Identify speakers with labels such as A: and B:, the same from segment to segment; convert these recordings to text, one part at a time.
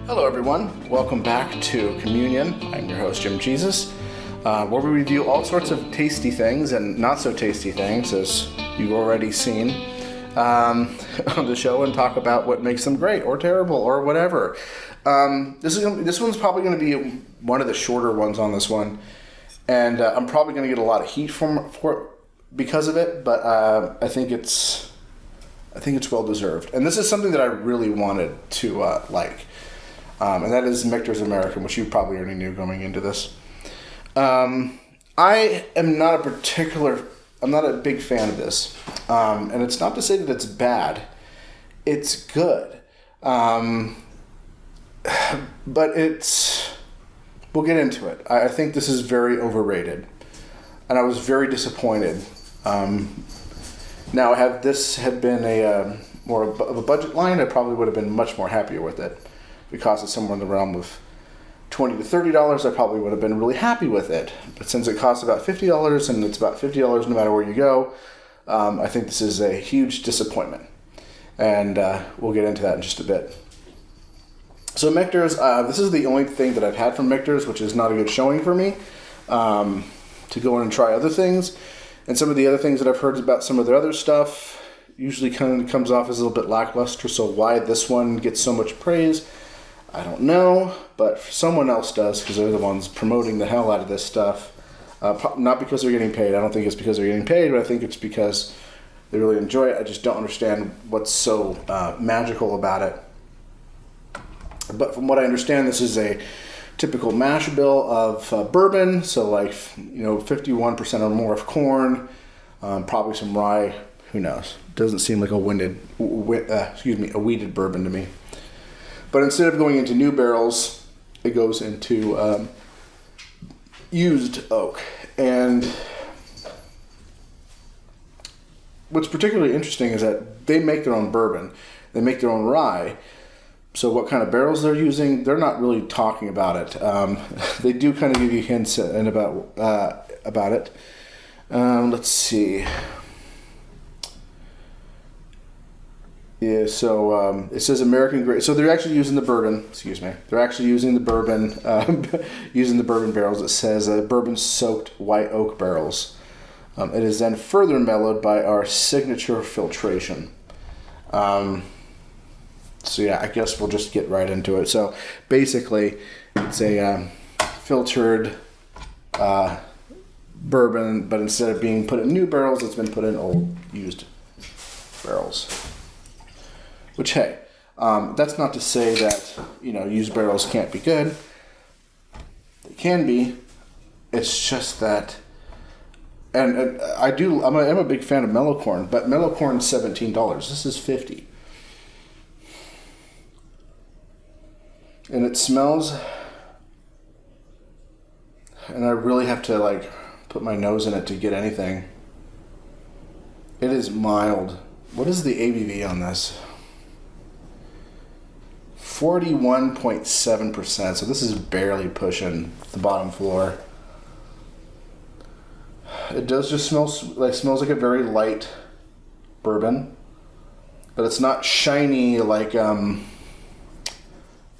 A: Hello everyone, welcome back to Communion. I'm your host Jim Jesus, where we review all sorts of tasty things and not so tasty things, as you've already seen on the show, and talk about what makes them great or terrible or whatever. This one's probably going to be one of the shorter ones on this one, and I'm probably going to get a lot of heat because of it, but I think it's well deserved. And this is something that I really wanted to like. And that is Michter's American, which you probably already knew going into this. I am not I'm not a big fan of this. And it's not to say that it's bad. It's good. But we'll get into it. I think this is very overrated. And I was very disappointed. Now, had this had been a more of a budget line, I probably would have been much more happier with it. Because it's somewhere in the realm of $20 to $30, I probably would have been really happy with it. But since it costs about $50, and it's about $50 no matter where you go, I think this is a huge disappointment. And we'll get into that in just a bit. So Michter's, this is the only thing that I've had from Michter's, which is not a good showing for me, to go in and try other things. And some of the other things that I've heard about some of their other stuff usually kind of comes off as a little bit lackluster. So why this one gets so much praise, I don't know, but someone else does, because they're the ones promoting the hell out of this stuff. Not because they're getting paid. I don't think it's because they're getting paid, but I think it's because they really enjoy it. I just don't understand what's so magical about it. But from what I understand, this is a typical mash bill of bourbon, so 51% or more of corn, probably some rye. Who knows? Doesn't seem like a wheated bourbon to me. But instead of going into new barrels, it goes into used oak. And what's particularly interesting is that they make their own bourbon. They make their own rye. So what kind of barrels they're using, they're not really talking about it. They do kind of give you hints about it. Let's see. Yeah, so it says American grade. So they're actually using the bourbon. Excuse me. They're actually using the bourbon, using the bourbon barrels. It says bourbon-soaked white oak barrels. It is then further mellowed by our signature filtration. So yeah, I guess we'll just get right into it. So basically, it's a filtered bourbon, but instead of being put in new barrels, it's been put in old used barrels. Which, hey, that's not to say that, used barrels can't be good. They can be. It's just that, and I'm a big fan of mellow corn, but mellow corn is $17. This is $50. And it smells, and I really have to put my nose in it to get anything. It is mild. What is the ABV on this? 41.7%, so this is barely pushing the bottom floor. It does just smells like a very light bourbon, but it's not shiny like a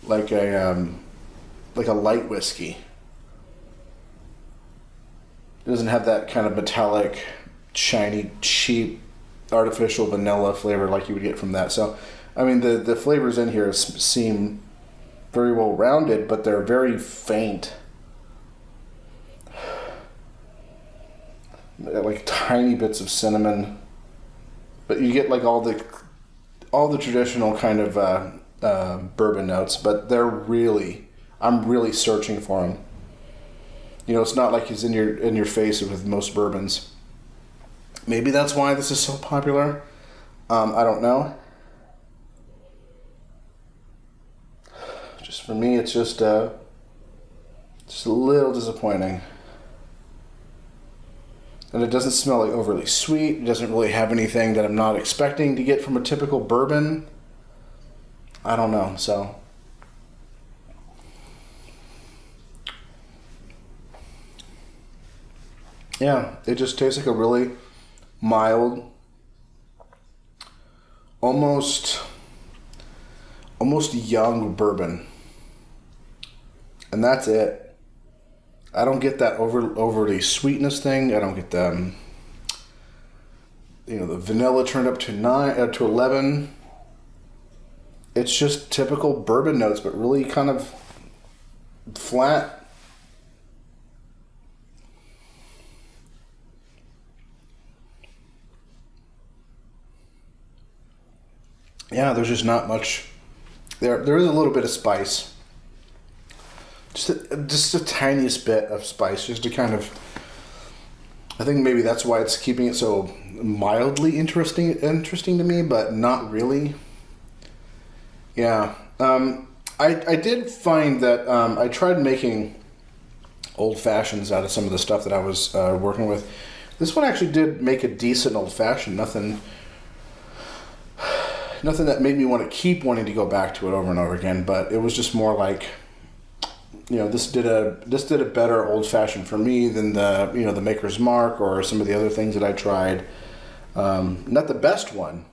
A: light whiskey. It doesn't have that kind of metallic, shiny, cheap, artificial vanilla flavor like you would get from that. So I mean, the flavors in here seem very well rounded, but they're very faint. Like tiny bits of cinnamon, but you get all the traditional kind of bourbon notes. But I'm really searching for them. It's not like it's in your face with most bourbons. Maybe that's why this is so popular. I don't know. Just for me, it's just a little disappointing. And it doesn't smell overly sweet. It doesn't really have anything that I'm not expecting to get from a typical bourbon. I don't know, so. Yeah, it just tastes like a really mild, almost young bourbon. And that's it. I don't get that overly sweetness thing. I don't get the, the vanilla turned up to 11. It's just typical bourbon notes, but really kind of flat. Yeah, there's just not much. There is a little bit of spice. Just the tiniest bit of spice, just to kind of. I think maybe that's why it's keeping it so mildly interesting to me, but not really. Yeah, I did find that I tried making old fashions out of some of the stuff that I was working with. This one actually did make a decent old fashioned. Nothing that made me want to keep wanting to go back to it over and over again, but it was just more like, this did a better old fashioned for me than the Maker's Mark or some of the other things that I tried. Not the best one.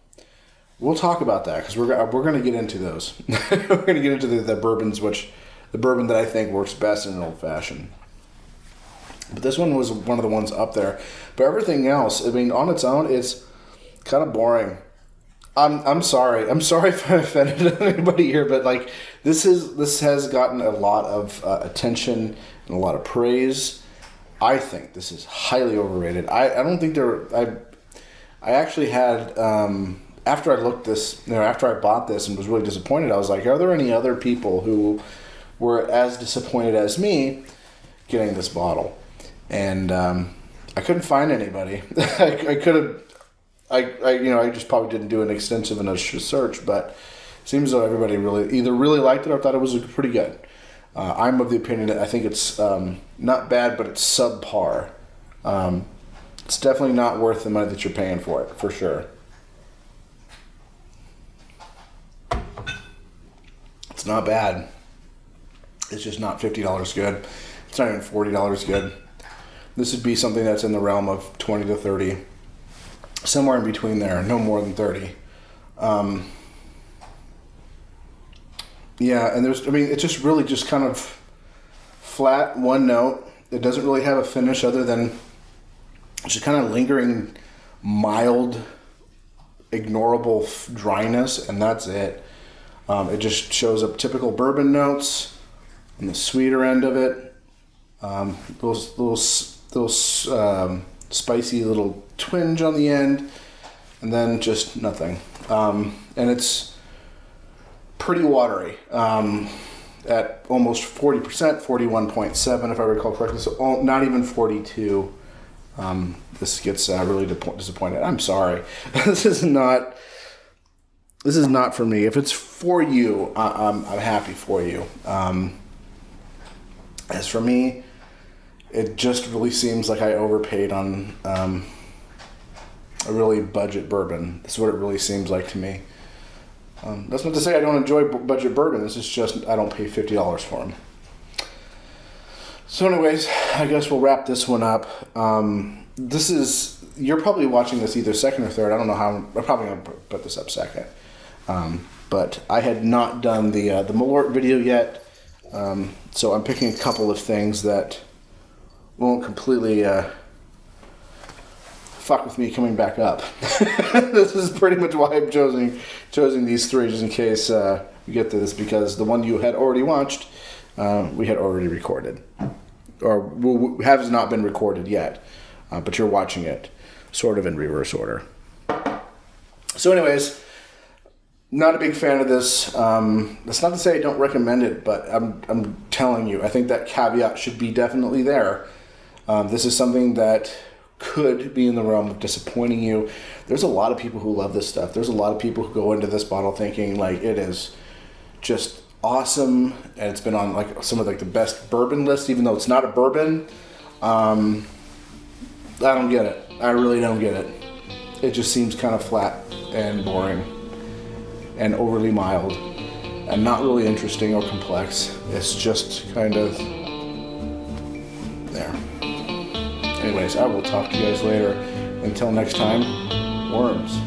A: We'll talk about that because we're going to get into those. We're going to get into the bourbons, the bourbon that I think works best in an old fashioned. But this one was one of the ones up there. But everything else, I mean, on its own, it's kind of boring. I'm sorry. I'm sorry if I offended anybody here, but like this has gotten a lot of attention and a lot of praise. I think this is highly overrated. I don't think I actually had after I looked this, after I bought this and was really disappointed, I was like, are there any other people who were as disappointed as me getting this bottle? And I couldn't find anybody. I could have. I just probably didn't do an extensive enough search, but it seems as though everybody either really liked it or thought it was pretty good. I'm of the opinion that I think it's not bad, but it's subpar. It's definitely not worth the money that you're paying for it, for sure. It's not bad. It's just not $50 good. It's not even $40 good. This would be something that's in the realm of 20 to 30. Somewhere in between there, no more than 30. Yeah, and it's just really just kind of flat, one note. It doesn't really have a finish other than just kind of lingering, mild, ignorable dryness, and that's it. It just shows up typical bourbon notes on the sweeter end of it. Those spicy little twinge on the end, and then just nothing. And it's pretty watery at almost 40%, 41.7 if I recall correctly, so not even 42. This gets really disappointed. I'm sorry. This is not for me. If it's for you, I'm happy for you. As for me, it just really seems like I overpaid on a really budget bourbon. That's what it really seems like to me. That's not to say I don't enjoy budget bourbon. This is just I don't pay $50 for them. So anyways, I guess we'll wrap this one up. You're probably watching this either second or third. I don't know how. I'm probably going to put this up second. But I had not done the Malort video yet. So I'm picking a couple of things that won't completely fuck with me coming back up. This is pretty much why I'm choosing these three, just in case we get to this, because the one you had already watched, we had already recorded, or has not been recorded yet, but you're watching it sort of in reverse order. So anyways, not a big fan of this. That's not to say I don't recommend it, but I'm telling you, I think that caveat should be definitely there. This is something that could be in the realm of disappointing you. There's a lot of people who love this stuff. There's a lot of people who go into this bottle thinking like it is just awesome, and it's been on like some of like the best bourbon lists, even though it's not a bourbon. I don't get it. I really don't get it. It just seems kind of flat and boring and overly mild and not really interesting or complex. It's just kind of there. Anyways, I will talk to you guys later. Until next time, worms.